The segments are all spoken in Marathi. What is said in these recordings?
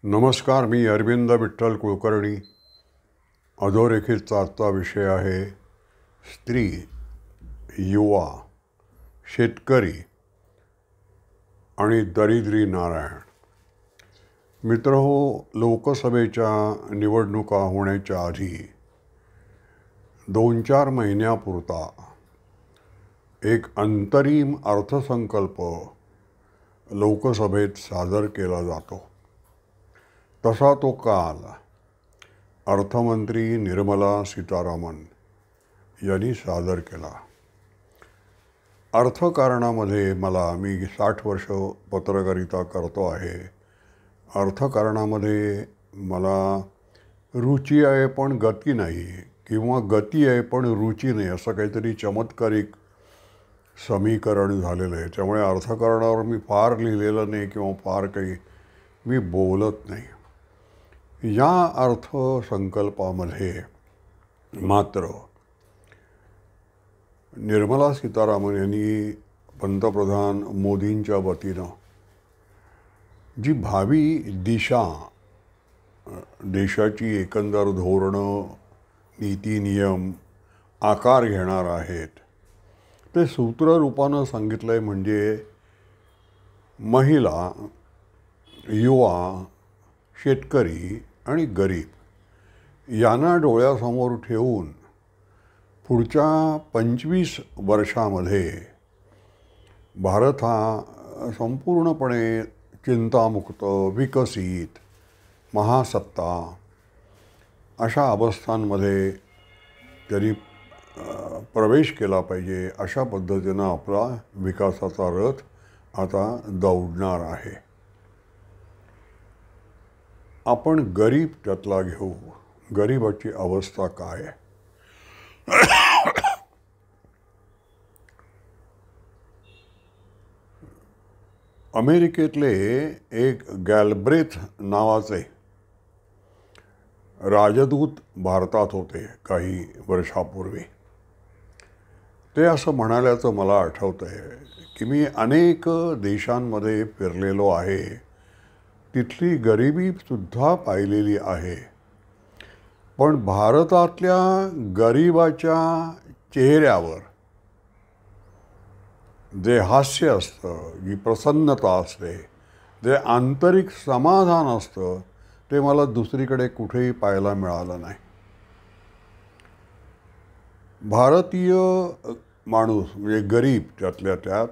नमस्कार. मी अरविंद विठ्ठल कुलकर्णी. अधोरेखितचा आजचा विषय आहे स्त्री, युवा, शेतकरी आणि दरिद्री नारायण. मित्रहो, लोकसभेच्या निवडणुका होण्याच्या आधी 2-4 महिन्यापुरता एक अंतरिम अर्थसंकल्प लोकसभेत सादर केला जातो. तसा तो काल अर्थमंत्री निर्मला सीतारामन यांनी सादर केला. अर्थकारणामध्ये मी 60 वर्ष पत्रकारिता करतो आहे. अर्थकारणामध्ये मला रुची आहे पण गती नाही, किंवा गती आहे पण रुची नाही, असं काहीतरी चमत्कारिक समीकरण झालेलं आहे. त्यामुळे अर्थकारणावर मी फार लिहिलेलं नाही किंवा फार काही मी बोलत नाही. या अर्थसंकल्पामध्ये मात्र निर्मला सीतारामन यांनी पंतप्रधान मोदींच्या वतीनं जी भावी दिशा, देशाची एकंदर धोरणं, नीती नियम आकार घेणार आहेत, ते सूत्ररूपानं सांगितलं आहे. म्हणजे महिला, युवा, शेतकरी आणि गरीब यांना डोळ्यासमोर ठेवून पुढच्या 25 वर्षामध्ये भारत हा संपूर्णपणे चिंतामुक्त, विकसित, महासत्ता अशा अवस्थांमध्ये तरी प्रवेश केला पाहिजे. अशा पद्धतीनं आपला विकासाचा रथ आता दौडणार आहे. आपण गरीब त्यातला घेऊ. गरिबाची अवस्था काय आहे? अमेरिकेतले एक गॅलब्रेथ नावाचे राजदूत भारतात होते काही वर्षापूर्वी. ते असं म्हणाल्याचं मला आठवतं आहे की मी अनेक देशांमध्ये फिरलेलो आहे, तिथली गरिबीसुद्धा पाहिलेली आहे, पण भारतातल्या गरिबाच्या चेहऱ्यावर जे हास्य असतं, जी प्रसन्नता असते, जे आंतरिक समाधान असतं, ते मला दुसरीकडे कुठेही पाहायला मिळालं नाही. भारतीय माणूस म्हणजे गरीब त्यातल्या त्यात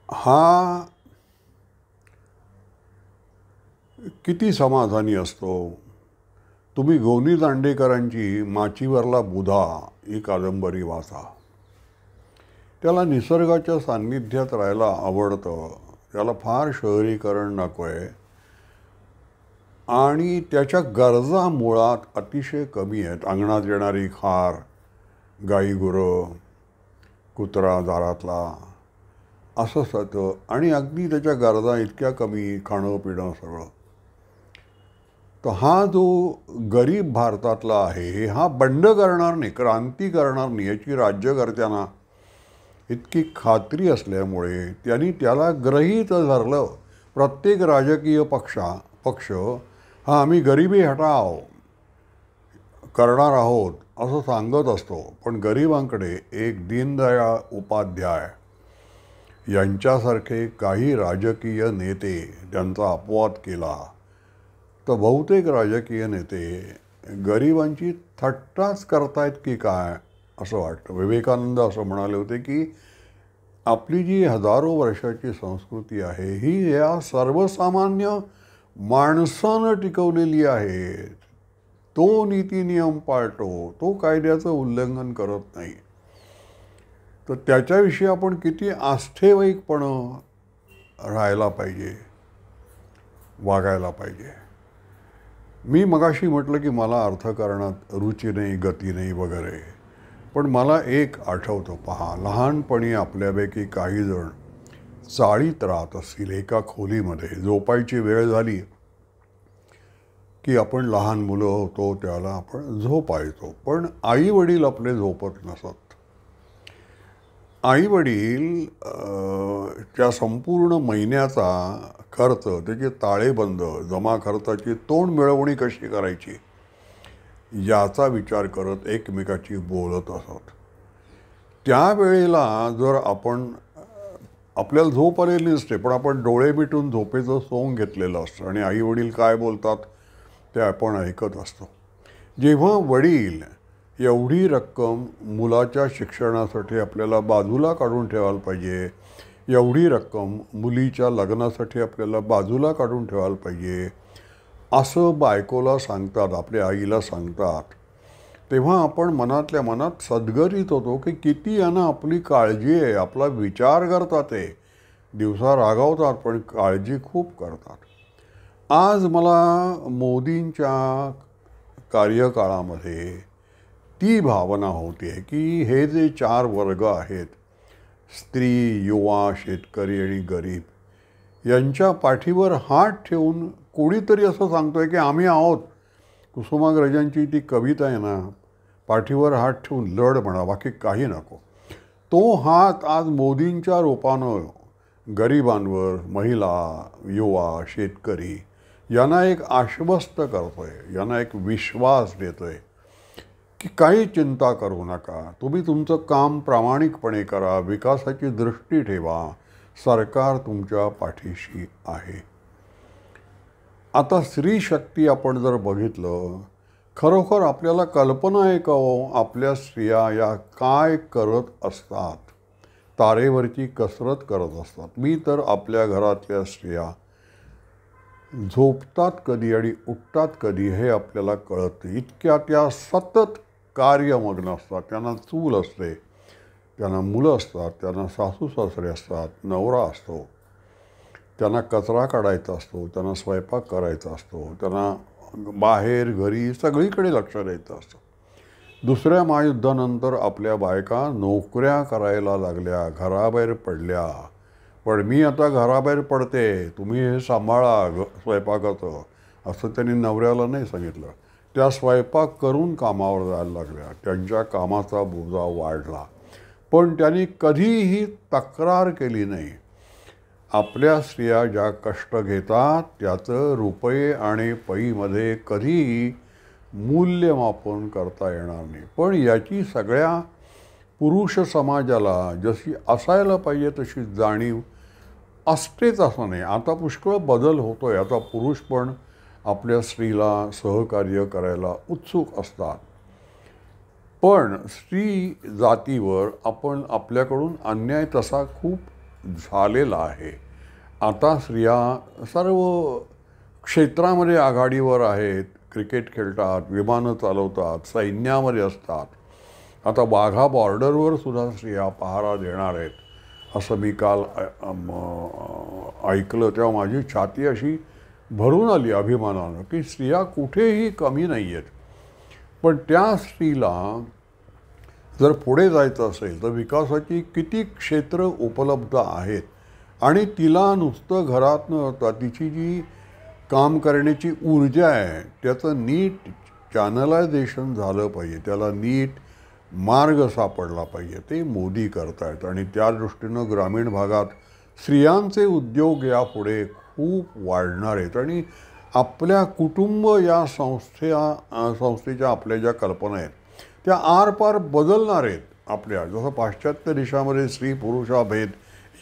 हा किती समाधानी असतो. तुम्ही गोनी दांडेकरांची माचीवरला बुधा ही कादंबरी वाचा. त्याला निसर्गाच्या सान्निध्यात राहायला आवडतं, त्याला फार शहरीकरण नको आहे आणि त्याच्या गरजा मुळात अतिशय कमी आहेत. अंगणात येणारी खार, गाई गुरं, कुत्रा दारातला, असं सगळं, आणि अगदी त्याच्या गरजा इतक्या कमी, खाणं पिणं सगळं. तर हा जो गरीब भारतातला आहे, हा बंड करणार नाही, क्रांती करणार नाही, याची राज्यकर्त्यांना इतकी खात्री असल्यामुळे त्यांनी त्याला गृहीत धरलं. प्रत्येक राजकीय पक्ष हा आम्ही गरिबी हटाव करणार आहोत असं सांगत असतो, पण गरिबांकडे एक दीनदयाळ उपाध्याय यांच्यासारखे काही राजकीय नेते त्यांचा अपवाद केला तर बहुतेक राजकीय नेते गरिबांची थट्टाच करतायत की काय असं वाटतं. विवेकानंद असं म्हणाले होते की आपली जी हजारो वर्षाची संस्कृती आहे ही या सर्वसामान्य माणसानं टिकवलेली आहे. तो नीती नियम पाळतो, तो कायद्याचं उल्लंघन करत नाही. तर त्याच्याविषयी आपण किती आस्थेवाईकपणं राहायला पाहिजे, वागायला पाहिजे. मी मगाशी म्हटलं की मला अर्थकारणात रुची नाही, गती नाही वगैरे, पण मला एक आठवतं. पहा, लहानपणी आपल्यापैकी काही जण चाळीत राहत असतील एका खोलीमध्ये. झोपायची वेळ झाली की आपण लहान मुलं होतो त्याला आपण झोपायचो, पण आई वडील आपले झोपत नसत. आई वडील त्या संपूर्ण महिन्याचा खर्च, त्याचे ताळेबंद, जमा खर्चाची तोंड मिळवणी कशी करायची याचा विचार करत एकमेकाची बोलत असत. त्यावेळेला जर आपण आपल्याला झोप आलेली नसते, पण आपण डोळे मिटून झोपेचं सोंग घेतलेलं असतं आणि आई वडील काय बोलतात ते आपण ऐकत असतो. जेव्हा वडील एवढी रक्कम मुलाच्या शिक्षणासाठी आपल्याला बाजूला काढून ठेवायला पाहिजे, एवढी रक्कम मुलीच्या लग्नासाठी आपल्याला बाजूला काढून ठेवायला पाहिजे असं बायकोला सांगतात, आपल्या आईला सांगतात, तेव्हा आपण मनातल्या मनात सद्गरीत होतो की किती यांना आपली काळजी आहे, आपला विचार करतात. ते दिवसा रागावतात पण काळजी खूप करतात. आज मला मोदींच्या कार्यकाळामध्ये ती भावना होती आहे की हे जे 4 वर्ग आहेत, स्त्री, युवा, शेतकरी आणि गरीब, यांच्या पाठीवर हात ठेवून कोणीतरी असं सांगतोय की आम्ही आहोत. कुसुमाग्रजांची ती कविता आहे ना, पाठीवर हात ठेवून लढ म्हणा, बाकी काही नको. तो हात आज मोदींच्या रूपानं गरिबांवर, महिला, युवा, शेतकरी यांना एक आश्वस्त करतोय, यांना एक विश्वास देतोय की काही चिंता करू नका, तुम्ही तुमचं काम प्रामाणिकपणे करा, विकासाची दृष्टी ठेवा, सरकार तुमच्या पाठीशी आहे. आता स्त्री शक्ती आपण जर बघितलं, खरोखर आपल्याला कल्पना आहे का हो, आपल्या स्त्रिया या काय करत असतात, तारेवरची कसरत करत असतात. मी तर आपल्या घरातल्या स्त्रिया झोपतात कधी आणि उठतात कधी हे आपल्याला कळत नाही, इतक्या त्या सतत कार्यमग्न असतात. त्यांना चूल असते, त्यांना मुलं असतात, त्यांना सासू सासरे असतात, नवरा असतो, त्यांना कचरा काढायचा असतो, त्यांना स्वयंपाक करायचा असतो, त्यांना बाहेर घरी सगळीकडे लक्ष द्यायचं असतं. दुसऱ्या महायुद्धानंतर आपल्या बायका नोकऱ्या करायला लागल्या, घराबाहेर पडल्या. पण मी आता घराबाहेर पडते, तुम्ही हे सांभाळा स्वयंपाकाचं, असं त्यांनी नवऱ्याला नाही सांगितलं. त्या स्वयंपाक करून कामावर जायला लागल्या, त्यांच्या कामाचा बोजा वाढला, पण त्यांनी कधीही तक्रार केली नाही. आपल्या स्त्रिया ज्या कष्ट घेतात त्याचं रुपये आणि पैमध्ये कधीही मूल्यमापन करता येणार नाही. पण याची सगळ्या पुरुष समाजाला जशी असायला पाहिजे तशी जाणीव असतेच असं नाही. आता पुष्कळ बदल होतोय, आता पुरुष पण आपल्या स्त्रीला सहकार्य करायला उत्सुक असतात. पण स्त्री जातीवर आपल्याकडून अन्याय तसा खूप झालेला आहे. आता स्त्रिया सर्व क्षेत्रामध्ये आघाडीवर आहेत, क्रिकेट खेळतात, विमानं चालवतात, सैन्यामध्ये असतात. आता वाघा बॉर्डरवर सुद्धा स्त्रिया पहारा देणार आहेत असं मी काल ऐकलं, तेव्हा माझी छाती अशी भरून आली अभिमानानं की स्त्रिया कुठेही कमी नाही आहेत. पण त्या स्त्रीला जर पुढे जायचं असेल तर विकासाची किती क्षेत्र उपलब्ध आहेत आणि तिला नुसतं घरात न होता तिची जी काम करण्याची ऊर्जा आहे त्याचं नीट चॅनलायझेशन झालं पाहिजे, त्याला नीट मार्ग सापडला पाहिजे. ते मोदी करतायत आणि त्या दृष्टीनं ग्रामीण भागात स्त्रियांचे उद्योग यापुढे खूप वाढणार आहेत आणि आपल्या कुटुंब या संस्थेच्या आपल्या ज्या कल्पना आहेत त्या आरपार बदलणार आहेत. आपल्या जसं पाश्चात्य देशामध्ये स्त्री पुरुष हा भेद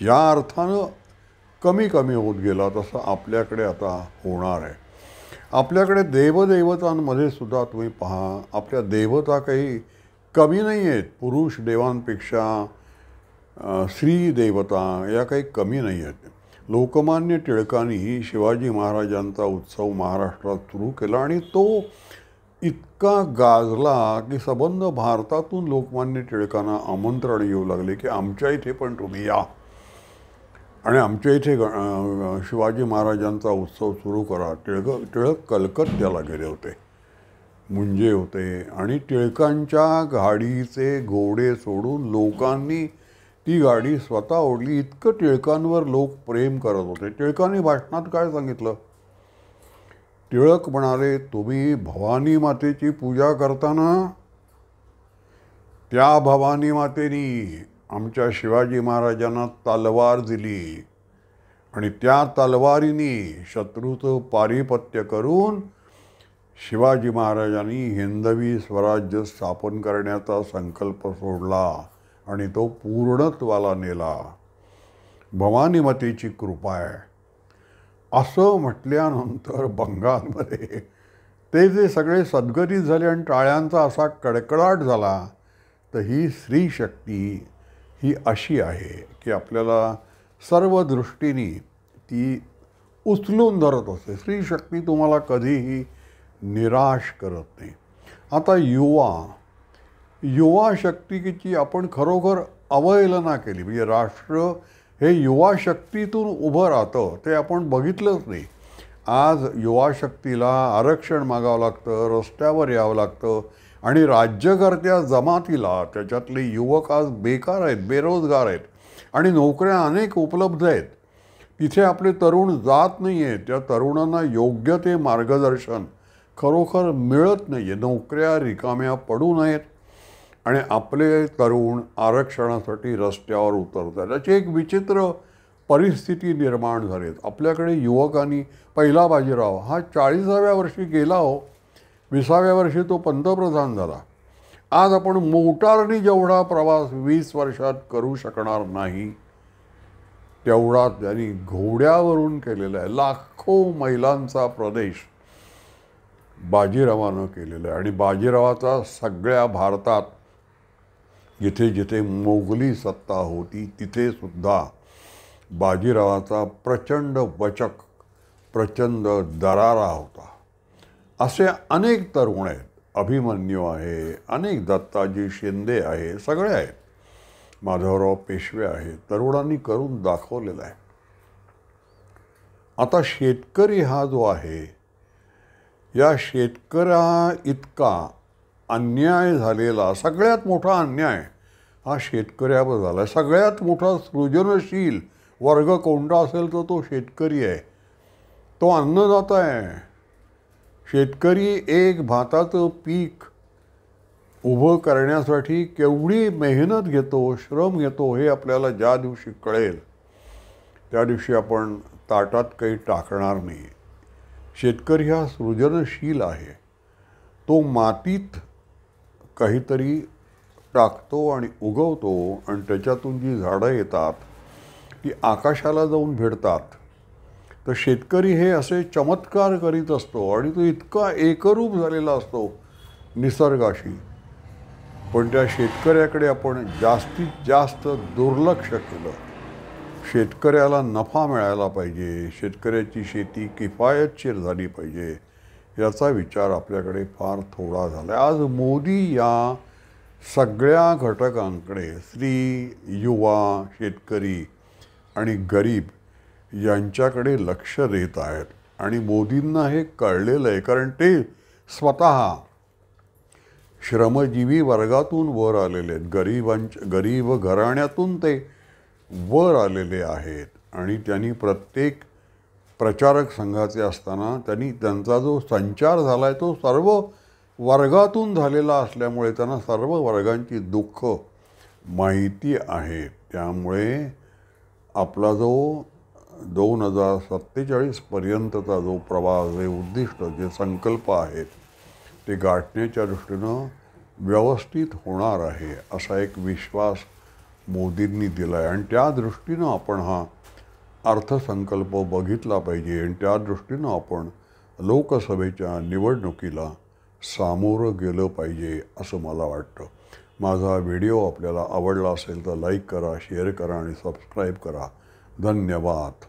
या अर्थानं कमी कमी होत गेला तसं आपल्याकडे आता होणार आहे. आपल्याकडे देवदेवतांमध्ये सुद्धा तुम्ही पहा, आपल्या देवता काही कमी नाही आहेत. पुरुष देवांपेक्षा स्त्री देवता या काही कमी नाही आहेत. लोकमान्य टिळकांनी शिवाजी महाराजांचा उत्सव महाराष्ट्रात सुरू केला आणि तो इतका गाजला की संबंध भारतातून लोकमान्य टिळकांना आमंत्रण येऊ लागले की आमच्या इथे पण तुम्ही या आणि आमच्या इथे शिवाजी महाराजांचा उत्सव सुरू करा. टिळक कलकत्त्याला गेले होते, मुंजे होते आणि टिळकांच्या गाडीचे घोडे सोडून लोकांनी ती गाडी स्वतः ओढली. इतकं टिळकांवर लोक प्रेम करत होते. टिळकांनी भाषणात काय सांगितलं? टिळक म्हणाले, तुम्ही भवानी मातेची पूजा करताना त्या भवानी मातेनी आमच्या शिवाजी महाराजांना तलवार दिली आणि त्या तलवारीने शत्रूचं पारिपत्य करून शिवाजी महाराजांनी हिंदवी स्वराज्य स्थापन करण्याचा संकल्प सोडला आणि तो पूर्णत्वाला नेला. भवानीमातेची कृपा आहे असं म्हटल्यानंतर बंगालमध्ये ते जे सगळे सद्गतीत झाले आणि टाळ्यांचा असा कडकडाट झाला. तर ही स्त्री शक्ती ही अशी आहे की आपल्याला सर्व दृष्टीने ती उचलून धरत असते. स्त्री शक्ती तुम्हाला कधीही निराश करत नाही. आता युवा शक्तीची आपण खरोखर अवहेलना केली. म्हणजे राष्ट्र हे युवा शक्तीतून उभं राहतं ते आपण बघितलंच नाही. आज युवा शक्तीला आरक्षण मागावं लागतं, रस्त्यावर यावं लागतं आणि राज्यकर्त्या जमातीला त्याच्यातले युवक आज बेकार आहेत, बेरोजगार आहेत आणि नोकऱ्या अनेक उपलब्ध आहेत. तिथे आपले तरुण जात नाही आहेत. त्या तरुणांना योग्य ते मार्गदर्शन खरोखर मिळत नाही आहे. नोकऱ्या रिकाम्या पडू नयेत आणि आपले तरुण आरक्षणासाठी रस्त्यावर उतरतात. त्याची एक विचित्र परिस्थिती निर्माण झाली आहे. आपल्याकडे युवकांनी पहिला बाजीराव हा 40व्या वर्षी गेला हो, 20व्या वर्षी तो पंतप्रधान झाला. आज आपण मोटारने जेवढा प्रवास 20 वर्षात करू शकणार नाही तेवढा त्यांनी घोड्यावरून केलेला आहे. लाखो मैलांचा प्रदेश बाजीरावानं केलेला आहे आणि बाजीरावाचा सगळ्या भारतात जिथे जिथे मोगली सत्ता होती तिथे सुद्धा बाजीरावाचा प्रचंड वचक, प्रचंड दरारा होता. असे अनेक तरुण आहेत. अभिमन्यू आहे, अनेक दत्ताजी शिंदे आहे, सगळे आहेत. माधवराव पेशवे आहे. तरुणांनी करून दाखवलेला आहे. आता शेतकरी हा जो आहे, या शेतकऱ्या इतका अन्याय झालेला, सगळ्यात मोठा अन्याय हा शेतकऱ्यावर झाला. सगळ्यात मोठा सृजनशील वर्ग कोणता असेल तर तो शेतकरी आहे. तो अन्नदाता आहे. शेतकरी एक भाताचं पीक उभं करण्यासाठी केवढी मेहनत घेतो, श्रम घेतो हे आपल्याला ज्या दिवशी कळेल त्या दिवशी आपण ताटात काही टाकणार नाही. शेतकरी हा सृजनशील आहे. तो मातीत काहीतरी टाकतो आणि उगवतो आणि त्याच्यातून जी झाडं येतात ती आकाशाला जाऊन भिडतात. तर शेतकरी हे असे चमत्कार करीत असतो आणि तो इतका एकरूप झालेला असतो निसर्गाशी. पण त्या शेतकऱ्याकडे आपण जास्तीत जास्त दुर्लक्ष केलं. शेतकऱ्याला नफा मिळायला पाहिजे, शेतकऱ्याची शेती किफायतशीर झाली पाहिजे याचा विचार आपल्याकडे फार थोडा झाला आहे. आज मोदी या सगळ्या घटकांकडे स्त्री, युवा, शेतकरी आणि गरीब यांच्याकडे लक्ष देत आहेत आणि मोदींना हे कळलेलं आहे. कारण ते स्वतः श्रमजीवी वर्गातून वर आलेले आहेत. गरीब घराण्यातून ते वर आलेले आहेत आणि त्यांनी प्रत्येक प्रचारक संघाचे असताना त्यांचा जो संचार झाला आहे तो सर्व वर्गातून झालेला असल्यामुळे त्यांना सर्व वर्गांची दुःख माहिती आहे. त्यामुळे आपला जो 2047 पर्यंतचा जो प्रवास, जे उद्दिष्ट, जे संकल्प आहेत ते गाठण्याच्या दृष्टीनं व्यवस्थित होणार आहे असा एक विश्वास मोदींनी दिला आहे. आणि त्या दृष्टीनं आपण हा अर्थसंकल्प बघितला पाहिजे आणि त्या दृष्टीनं आपण लोकसभेच्या निवडणुकीला सामोरं गेलं पाहिजे असं मला वाटतं. माझा व्हिडिओ आपल्याला आवडला असेल तर लाईक करा, शेअर करा आणि सबस्क्राईब करा. धन्यवाद.